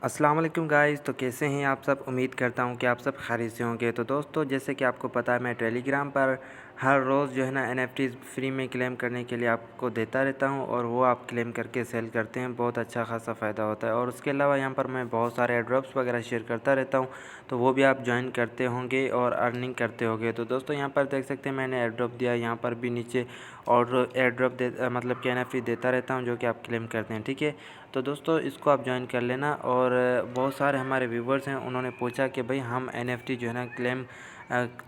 अस्सलाम वालेकुम गाइस। तो कैसे हैं आप सब। उम्मीद करता हूं कि आप सब खैरियत से होंगे। तो दोस्तों, जैसे कि आपको पता है, मैं टेलीग्राम पर हर रोज़ जो है ना एनएफटीज़ फ्री में क्लेम करने के लिए आपको देता रहता हूं और वो आप क्लेम करके सेल करते हैं, बहुत अच्छा खासा फ़ायदा होता है। और उसके अलावा यहां पर मैं बहुत सारे एयरड्रॉप्स वगैरह शेयर करता रहता हूं, तो वो भी आप ज्वाइन करते होंगे और अर्निंग करते होंगे। तो दोस्तों, यहाँ पर देख सकते हैं मैंने एयरड्रॉप दिया, यहाँ पर भी नीचे और एयरड्रॉप मतलब कि एनएफटी देता रहता हूँ जो कि आप क्लेम करते हैं। ठीक है, तो दोस्तों इसको आप ज्वाइन कर लेना। और बहुत सारे हमारे व्यूवर्स हैं, उन्होंने पूछा कि भाई हम एनएफटी जो है ना क्लेम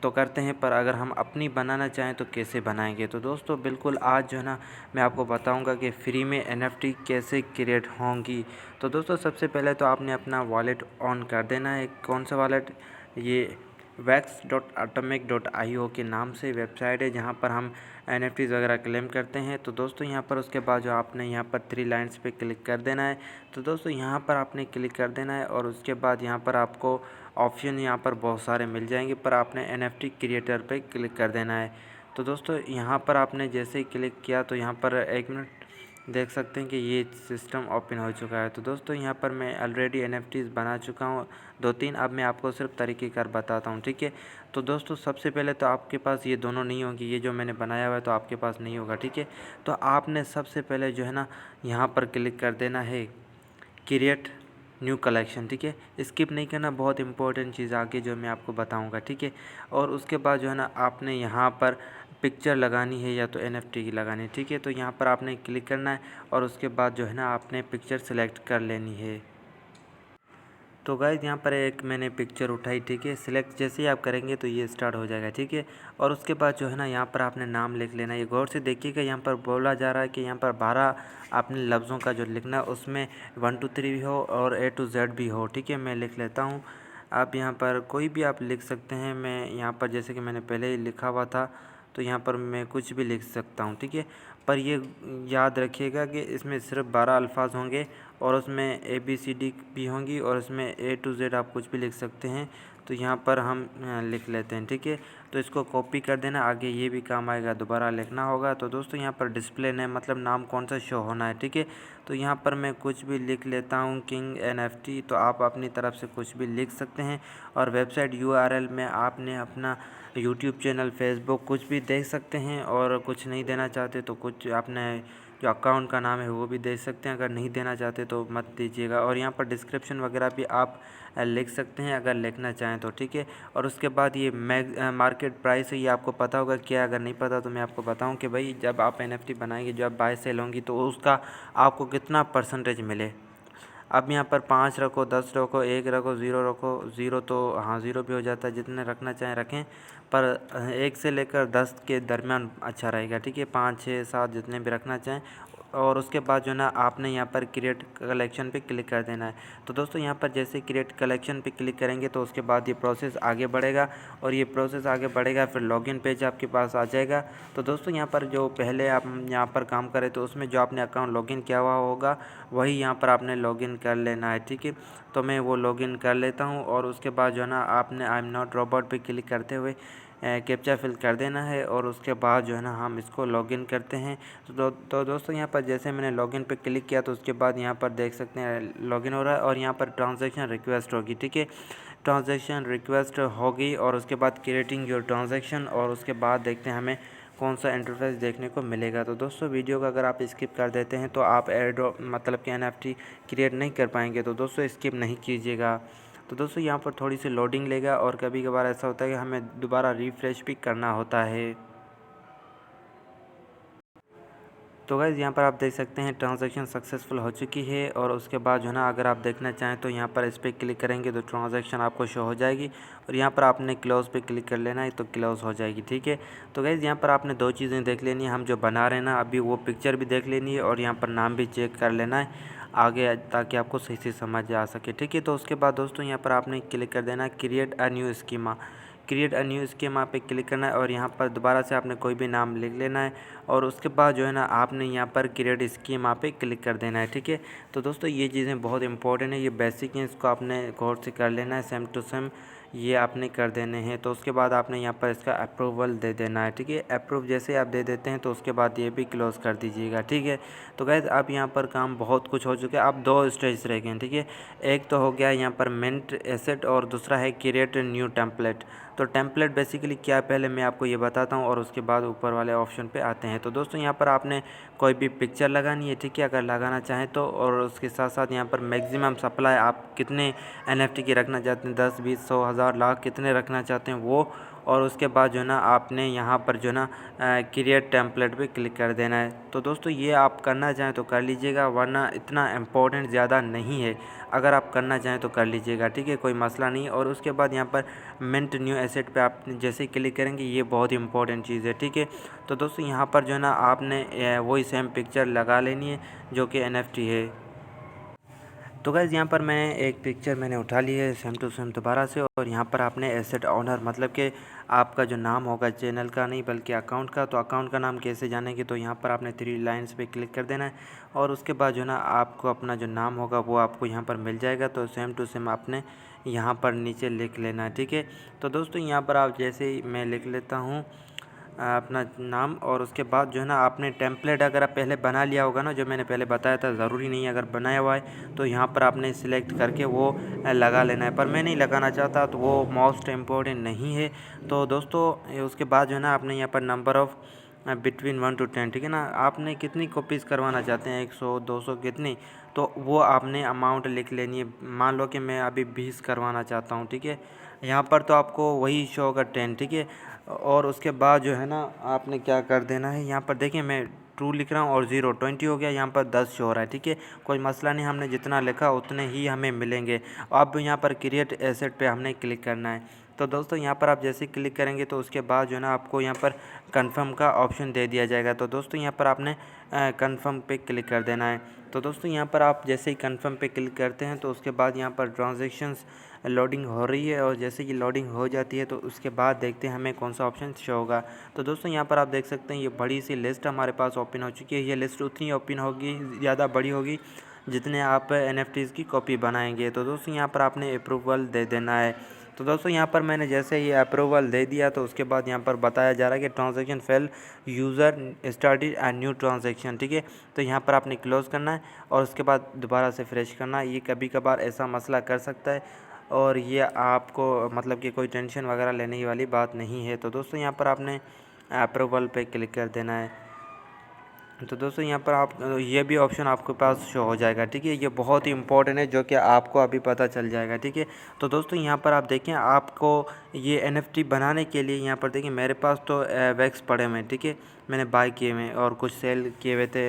तो करते हैं, पर अगर हम अपनी बनाना चाहें तो कैसे बनाएंगे। तो दोस्तों बिल्कुल आज जो है ना मैं आपको बताऊंगा कि फ्री में एनएफटी कैसे क्रिएट होंगी। तो दोस्तों सबसे पहले तो आपने अपना वॉलेट ऑन कर देना है। कौन सा वॉलेट? ये wax.atomic.io के नाम से वेबसाइट है जहाँ पर हम एनएफटीज़ वगैरह क्लेम करते हैं। तो दोस्तों यहाँ पर उसके बाद जो आपने यहाँ पर 3 लाइन्स पे क्लिक कर देना है। तो दोस्तों यहाँ पर आपने क्लिक कर देना है और उसके बाद यहाँ पर आपको ऑप्शन यहाँ पर बहुत सारे मिल जाएंगे, पर आपने एनएफटी क्रिएटर पे क्लिक कर देना है। तो दोस्तों यहाँ पर आपने जैसे ही क्लिक किया तो यहाँ पर 1 मिनट देख सकते हैं कि ये सिस्टम ओपन हो चुका है। तो दोस्तों यहाँ पर मैं ऑलरेडी एनएफटीज़ बना चुका हूँ 2-3। अब मैं आपको सिर्फ तरीक़ेकार बताता हूँ। ठीक है, तो दोस्तों सबसे पहले तो आपके पास ये दोनों नहीं होंगी, ये जो मैंने बनाया हुआ है तो आपके पास नहीं होगा। ठीक है, तो आपने सबसे पहले जो है ना यहाँ पर क्लिक कर देना है क्रिएट न्यू कलेक्शन। ठीक है, स्किप नहीं करना, बहुत इंपॉर्टेंट चीज़ आगे जो मैं आपको बताऊंगा। ठीक है, और उसके बाद जो है ना आपने यहाँ पर पिक्चर लगानी है या तो एनएफटी की लगानी है। ठीक है, तो यहाँ पर आपने क्लिक करना है और उसके बाद जो है ना आपने पिक्चर सेलेक्ट कर लेनी है। तो गाइस यहाँ पर एक मैंने पिक्चर उठाई। ठीक है, सिलेक्ट जैसे ही आप करेंगे तो ये स्टार्ट हो जाएगा। ठीक है, और उसके बाद जो है ना यहाँ पर आपने नाम लिख लेना। ये गौर से देखिएगा, यहाँ पर बोला जा रहा है कि यहाँ पर 12 आपने लफ्ज़ों का जो लिखना है उसमें 1 2 3 भी हो और A to Z भी हो। ठीक है, मैं लिख लेता हूँ। आप यहाँ पर कोई भी आप लिख सकते हैं। मैं यहाँ पर जैसे कि मैंने पहले ही लिखा हुआ था तो यहाँ पर मैं कुछ भी लिख सकता हूँ। ठीक है, पर ये याद रखिएगा कि इसमें सिर्फ 12 अल्फाज होंगे और उसमें ABCD भी होंगी और उसमें A to Z आप कुछ भी लिख सकते हैं। तो यहाँ पर हम लिख लेते हैं। ठीक है, तो इसको कॉपी कर देना, आगे ये भी काम आएगा, दोबारा लिखना होगा। तो दोस्तों यहाँ पर डिस्प्ले नेम मतलब नाम कौन सा शो होना है। ठीक है, तो यहाँ पर मैं कुछ भी लिख लेता हूँ किंग एनएफटी। तो आप अपनी तरफ से कुछ भी लिख सकते हैं। और वेबसाइट URL में आपने अपना यूट्यूब चैनल, फेसबुक कुछ भी देख सकते हैं। और कुछ नहीं देना चाहते तो कुछ आपने जो अकाउंट का नाम है वो भी दे सकते हैं। अगर नहीं देना चाहते तो मत दीजिएगा। और यहाँ पर डिस्क्रिप्शन वगैरह भी आप लिख सकते हैं अगर लिखना चाहें तो। ठीक है, और उसके बाद ये मार्केट प्राइस है, ये आपको पता होगा क्या? अगर नहीं पता तो मैं आपको बताऊं कि भाई जब आप एनएफटी बनाएंगे, जब बाय सेल होंगी तो उसका आपको कितना परसेंटेज मिले। अब यहाँ पर 5 रखो, 10 रखो, 1 रखो, 0 रखो। 0 तो हाँ 0 भी हो जाता है, जितने रखना चाहें रखें, पर 1 से लेकर 10 के दरमियान अच्छा रहेगा। ठीक है, 5 6 7 जितने भी रखना चाहें। और उसके बाद जो है ना आपने यहाँ पर क्रिएट कलेक्शन पे क्लिक कर देना है। तो दोस्तों यहाँ पर जैसे क्रिएट कलेक्शन पे क्लिक करेंगे तो उसके बाद ये प्रोसेस आगे बढ़ेगा और ये प्रोसेस आगे बढ़ेगा, फिर लॉगिन पेज आपके पास आ जाएगा। तो दोस्तों यहाँ पर जो पहले आप यहाँ पर काम करें तो उसमें जो आपने अकाउंट लॉगिन किया हुआ होगा वही यहाँ पर आपने लॉगिन कर लेना है। ठीक है, तो मैं वो लॉगिन कर लेता हूँ। और उसके बाद जो है ना आपने आई एम नॉट रोबोट पे क्लिक करते हुए कैप्चा फिल कर देना है और उसके बाद जो है ना हम इसको लॉगिन करते हैं। तो दोस्तों यहाँ पर जैसे मैंने लॉगिन पे क्लिक किया तो उसके बाद यहाँ पर देख सकते हैं लॉगिन हो रहा है और यहाँ पर ट्रांजैक्शन रिक्वेस्ट होगी। ठीक है, ट्रांजैक्शन रिक्वेस्ट होगी और उसके बाद क्रिएटिंग योर ट्रांजैक्शन, और उसके बाद देखते हैं हमें कौन सा इंटरफेस देखने को मिलेगा। तो दोस्तों वीडियो का अगर आप स्किप कर देते हैं तो आप एयरड्रॉप मतलब कि एनएफटी क्रिएट नहीं कर पाएंगे। तो दोस्तों स्किप नहीं कीजिएगा। तो दोस्तों यहाँ पर थोड़ी सी लोडिंग लेगा और कभी कभार ऐसा होता है कि हमें दोबारा रिफ़्रेश भी करना होता है। तो गाइज़ यहाँ पर आप देख सकते हैं ट्रांजैक्शन सक्सेसफुल हो चुकी है। और उसके बाद जो है ना अगर आप देखना चाहें तो यहाँ पर इस पर क्लिक करेंगे तो ट्रांजैक्शन आपको शो हो जाएगी और यहाँ पर आपने क्लोज़ पे क्लिक कर लेना है तो क्लोज़ हो जाएगी। ठीक है, तो गाइज़ यहाँ पर आपने 2 चीज़ें देख लेनी है, हम जो बना रहे हैं ना अभी वो पिक्चर भी देख लेनी है और यहाँ पर नाम भी चेक कर लेना है आगे, ताकि आपको सही से समझ आ सके। ठीक है, तो उसके बाद दोस्तों यहाँ पर आपने क्लिक कर देना है create a new schema. Create a new schema पे क्लिक करना है और यहाँ पर दोबारा से आपने कोई भी नाम लिख लेना है और उसके बाद जो है ना आपने यहाँ पर क्रिएट स्कीमा पे क्लिक कर देना है। ठीक है, तो दोस्तों ये चीज़ें बहुत इंपॉर्टेंट है, ये बेसिक हैं, इसको आपने गौर से कर लेना है। सेम टू सेम ये आपने कर देने हैं। तो उसके बाद आपने यहाँ पर इसका अप्रूवल दे देना है, ठीक है। अप्रूव जैसे आप दे देते हैं तो उसके बाद ये भी क्लोज़ कर दीजिएगा, ठीक है। तो गाइज़ अब यहाँ पर काम बहुत कुछ हो चुका है, अब 2 स्टेज रह गए हैं, ठीक है। एक तो हो गया यहाँ पर मिंट एसेट और दूसरा है क्रिएट न्यू टेम्पलेट। तो टेम्पलेट बेसिकली क्या है पहले मैं आपको ये बताता हूँ और उसके बाद ऊपर वाले ऑप्शन पे आते हैं। तो दोस्तों यहाँ पर आपने कोई भी पिक्चर लगानी है, ठीक है, अगर लगाना चाहें तो। और उसके साथ साथ यहाँ पर मैक्सिमम सप्लाई आप कितने NFT की रखना चाहते हैं, 10, 20, 100, 1000, लाख कितने रखना चाहते हैं वो। और उसके बाद जो है ना आपने यहाँ पर जो है ना क्रिएट टेम्पलेट पे क्लिक कर देना है। तो दोस्तों ये आप करना चाहें तो कर लीजिएगा, वरना इतना इम्पोर्टेंट ज़्यादा नहीं है। अगर आप करना चाहें तो कर लीजिएगा, ठीक है, कोई मसला नहीं। और उसके बाद यहाँ पर मिंट न्यू एसेट पे आप जैसे ही क्लिक करेंगे ये बहुत इंपॉर्टेंट चीज़ है, ठीक है। तो दोस्तों यहाँ पर जो है ना आपने वही सेम पिक्चर लगा लेनी है जो कि NFT है। तो गाइज़ यहाँ पर मैं एक पिक्चर मैंने उठा ली है सेम टू सेम दोबारा से। और यहाँ पर आपने एसेट ऑनर मतलब कि आपका जो नाम होगा चैनल का नहीं बल्कि अकाउंट का, तो अकाउंट का नाम कैसे जानेंगे, तो यहाँ पर आपने 3 लाइन्स पे क्लिक कर देना है। और उसके बाद जो है ना आपको अपना जो नाम होगा वो आपको यहाँ पर मिल जाएगा। तो सेम टू सेम आपने यहाँ पर नीचे लिख लेना है, ठीक है। तो दोस्तों यहाँ पर आप जैसे ही मैं लिख लेता हूँ अपना नाम। और उसके बाद जो है ना आपने टेम्पलेट अगर आप पहले बना लिया होगा ना, जो मैंने पहले बताया था, ज़रूरी नहीं है अगर बनाया हुआ है तो यहाँ पर आपने सिलेक्ट करके वो लगा लेना है। पर मैं नहीं लगाना चाहता तो वो मोस्ट इम्पोर्टेंट नहीं है। तो दोस्तों उसके बाद जो है ना आपने यहाँ पर नंबर ऑफ़ बिटवीन 1 to 10, ठीक है ना, आपने कितनी कॉपीज़ करवाना चाहते हैं, 100, 200 कितनी, तो वो आपने अमाउंट लिख लेनी है। मान लो कि मैं अभी 20 करवाना चाहता हूँ, ठीक है। यहाँ पर तो आपको वही शो होगा 10, ठीक है। और उसके बाद जो है ना आपने क्या कर देना है, यहाँ पर देखिए मैं ट्रू लिख रहा हूँ और 0 20 हो गया, यहाँ पर 10 शो हो रहा है, ठीक है। कोई मसला नहीं, हमने जितना लिखा उतने ही हमें मिलेंगे। अब यहाँ पर क्रिएट एसेट पे हमने क्लिक करना है। तो दोस्तों यहाँ पर आप जैसे क्लिक करेंगे तो उसके बाद जो है ना आपको यहाँ पर कंफर्म का ऑप्शन दे दिया जाएगा। तो दोस्तों यहाँ पर आपने कंफर्म पे क्लिक कर देना है। तो दोस्तों यहाँ पर आप जैसे ही कंफर्म पे क्लिक करते हैं तो उसके बाद यहाँ पर ट्रांजैक्शंस लोडिंग हो रही है। और जैसे कि लोडिंग हो जाती है तो उसके बाद देखते हैं हमें कौन सा ऑप्शन शो होगा। तो दोस्तों यहाँ पर आप देख सकते हैं ये बड़ी सी लिस्ट हमारे पास ओपन हो चुकी है। ये लिस्ट उतनी ओपन होगी, ज़्यादा बड़ी होगी जितने आप NFTs की कॉपी बनाएंगे। तो दोस्तों यहाँ पर आपने अप्रूवल दे देना है। तो दोस्तों यहाँ पर मैंने जैसे ही अप्रूवल दे दिया तो उसके बाद यहाँ पर बताया जा रहा है कि transaction fail, user started a new transaction, ठीक है। तो यहाँ पर आपने क्लोज़ करना है और उसके बाद दोबारा से फ्रेश करना है। ये कभी कभार ऐसा मसला कर सकता है और ये आपको मतलब कि कोई टेंशन वगैरह लेने वाली बात नहीं है। तो दोस्तों यहाँ पर आपने अप्रूवल पे क्लिक कर देना है। तो दोस्तों यहाँ पर आप ये भी ऑप्शन आपके पास शो हो जाएगा, ठीक है। ये बहुत ही इंपॉर्टेंट है जो कि आपको अभी पता चल जाएगा, ठीक है। तो दोस्तों यहाँ पर आप देखें आपको ये NFT बनाने के लिए यहाँ पर देखिए मेरे पास तो वैक्स पड़े हुए हैं, ठीक है, मैंने बाय किए हुए और कुछ सेल किए हुए थे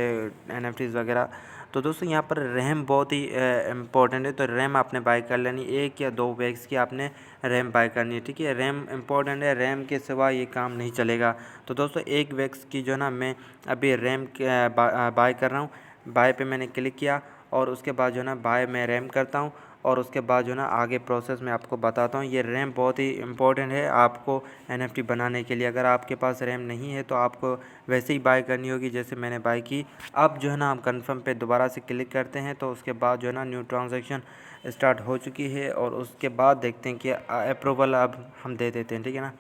NFTs वगैरह। तो दोस्तों यहाँ पर रैम बहुत ही इम्पोर्टेंट है। तो रैम आपने बाय कर लेनी, 1 या 2 वैक्स की आपने रैम बाय करनी है, ठीक है। रैम इम्पोर्टेंट है, रैम के सिवा ये काम नहीं चलेगा। तो दोस्तों 1 वैक्स की जो ना मैं अभी रैम बाय कर रहा हूँ। बाय पे मैंने क्लिक किया और उसके बाद जो है ना बाय मैं रैम करता हूँ। और उसके बाद जो है ना आगे प्रोसेस मैं आपको बताता हूँ। ये रैम बहुत ही इम्पोर्टेंट है आपको NFT बनाने के लिए। अगर आपके पास रैम नहीं है तो आपको वैसे ही बाय करनी होगी जैसे मैंने बाय की। अब जो है ना हम कंफर्म पे दोबारा से क्लिक करते हैं तो उसके बाद जो है ना न्यू ट्रांजैक्शन स्टार्ट हो चुकी है। और उसके बाद देखते हैं कि अप्रूवल अब हम दे देते हैं, ठीक है ना।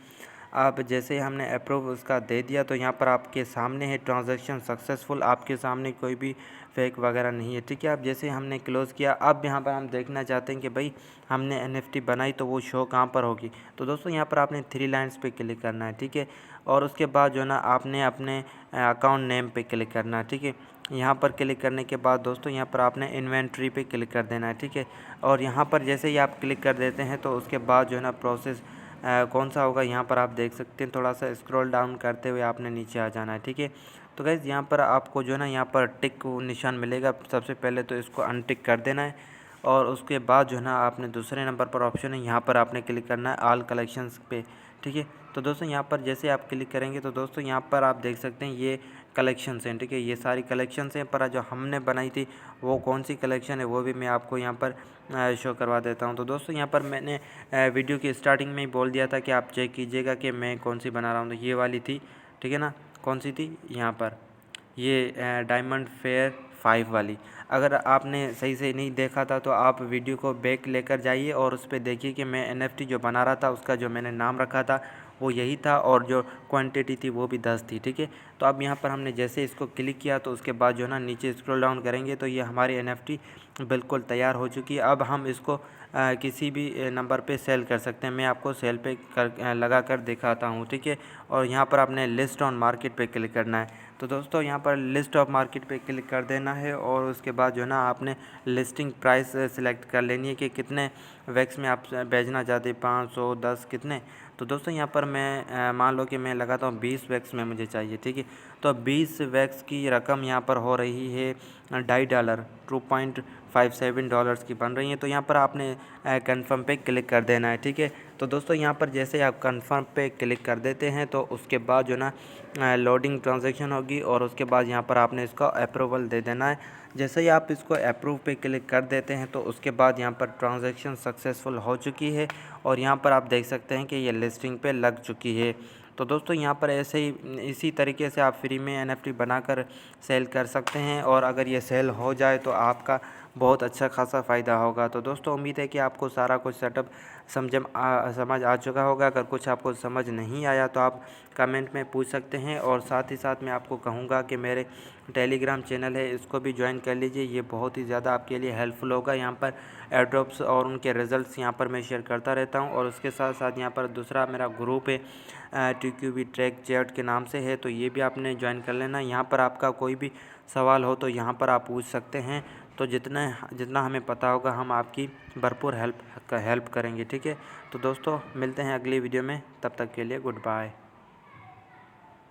आप जैसे ही हमने अप्रूव उसका दे दिया तो यहाँ पर आपके सामने है ट्रांजैक्शन सक्सेसफुल, आपके सामने कोई भी फेक वगैरह नहीं है, ठीक है। अब जैसे हमने क्लोज़ किया, अब यहाँ पर हम देखना चाहते हैं कि भाई हमने NFT बनाई तो वो शो कहाँ पर होगी। तो दोस्तों यहाँ पर आपने 3 लाइन्स पे क्लिक करना है, ठीक है। और उसके बाद जो है ना आपने अपने अकाउंट नेम पे क्लिक करना है, ठीक है। यहाँ पर क्लिक करने के बाद दोस्तों यहाँ पर आपने इन्वेंट्री पे क्लिक कर देना है, ठीक है। और यहाँ पर जैसे ही आप क्लिक कर देते हैं तो उसके बाद जो है ना प्रोसेस कौन सा होगा यहाँ पर आप देख सकते हैं। थोड़ा सा स्क्रॉल डाउन करते हुए आपने नीचे आ जाना है, ठीक है। तो गाइज़ यहाँ पर आपको जो है ना यहाँ पर टिक निशान मिलेगा, सबसे पहले तो इसको अनटिक कर देना है। और उसके बाद जो है ना आपने दूसरे नंबर पर ऑप्शन है, यहाँ पर आपने क्लिक करना है ऑल कलेक्शंस पे, ठीक है। तो दोस्तों यहाँ पर जैसे आप क्लिक करेंगे तो दोस्तों यहाँ पर आप देख सकते हैं ये कलेक्शंस हैं, ठीक है। ये सारी कलेक्शंस हैं, पर जो हमने बनाई थी वो कौन सी कलेक्शन है वो भी मैं आपको यहाँ पर शो करवा देता हूँ। तो दोस्तों यहाँ पर मैंने वीडियो की स्टार्टिंग में ही बोल दिया था कि आप चेक कीजिएगा कि मैं कौन सी बना रहा हूँ। तो ये वाली थी, ठीक है ना। कौन सी थी, यहाँ पर ये डायमंड फेयर 5 वाली। अगर आपने सही से नहीं देखा था तो आप वीडियो को बैक लेकर जाइए और उस पर देखिए कि मैं NFT जो बना रहा था उसका जो मैंने नाम रखा था वो यही था और जो क्वांटिटी थी वो भी 10 थी। ठीक है, तो अब यहाँ पर हमने जैसे इसको क्लिक किया तो उसके बाद जो है ना नीचे स्क्रॉल डाउन करेंगे तो ये हमारी NFT बिल्कुल तैयार हो चुकी है। अब हम इसको किसी भी नंबर पे सेल कर सकते हैं। मैं आपको सेल पे लगा कर दिखाता हूँ। ठीक है, और यहाँ पर आपने लिस्ट ऑन मार्केट पे क्लिक करना है। तो दोस्तों यहाँ पर लिस्ट ऑफ मार्केट पे क्लिक कर देना है और उसके बाद जो है ना आपने लिस्टिंग प्राइस सिलेक्ट कर लेनी है कि कितने वैक्स में आप बेचना चाहते हैं, 500, 10 कितने। तो दोस्तों यहाँ पर मैं मान लो कि मैं लगाता हूँ 20 वैक्स में मुझे चाहिए। ठीक है, तो 20 वैक्स की रकम यहाँ पर हो रही है $2.5, $2.57 की बन रही है। तो यहाँ पर आपने कंफर्म पे क्लिक कर देना है। ठीक है, तो दोस्तों यहाँ पर जैसे आप कंफर्म पे क्लिक कर देते हैं तो उसके बाद जो ना लोडिंग ट्रांजैक्शन होगी और उसके बाद यहाँ पर आपने इसको अप्रूवल दे देना है। जैसे ही आप इसको अप्रूव पे क्लिक कर देते हैं तो उसके बाद यहाँ पर ट्रांजैक्शन सक्सेसफुल हो चुकी है और यहाँ पर आप देख सकते हैं कि ये लिस्टिंग पे लग चुकी है। तो दोस्तों यहाँ पर ऐसे ही इसी तरीके से आप फ्री में NFT बनाकर सेल कर सकते हैं और अगर ये सेल हो जाए तो आपका बहुत अच्छा खासा फ़ायदा होगा। तो दोस्तों उम्मीद है कि आपको सारा कुछ सेटअप समझ आ चुका होगा। अगर कुछ आपको समझ नहीं आया तो आप कमेंट में पूछ सकते हैं और साथ ही साथ मैं आपको कहूँगा कि मेरे टेलीग्राम चैनल है इसको भी ज्वाइन कर लीजिए। ये बहुत ही ज़्यादा आपके लिए हेल्पफुल होगा। यहाँ पर एयरड्रॉप्स और उनके रिज़ल्ट्स यहाँ पर मैं शेयर करता रहता हूँ और उसके साथ साथ यहाँ पर दूसरा मेरा ग्रुप है TQB ट्रैक चैट के नाम से है, तो ये भी आपने ज्वाइन कर लेना। यहाँ पर आपका कोई भी सवाल हो तो यहाँ पर आप पूछ सकते हैं। तो जितना हमें पता होगा हम आपकी भरपूर हेल्प करेंगे। ठीक है, तो दोस्तों मिलते हैं अगली वीडियो में, तब तक के लिए गुड बाय।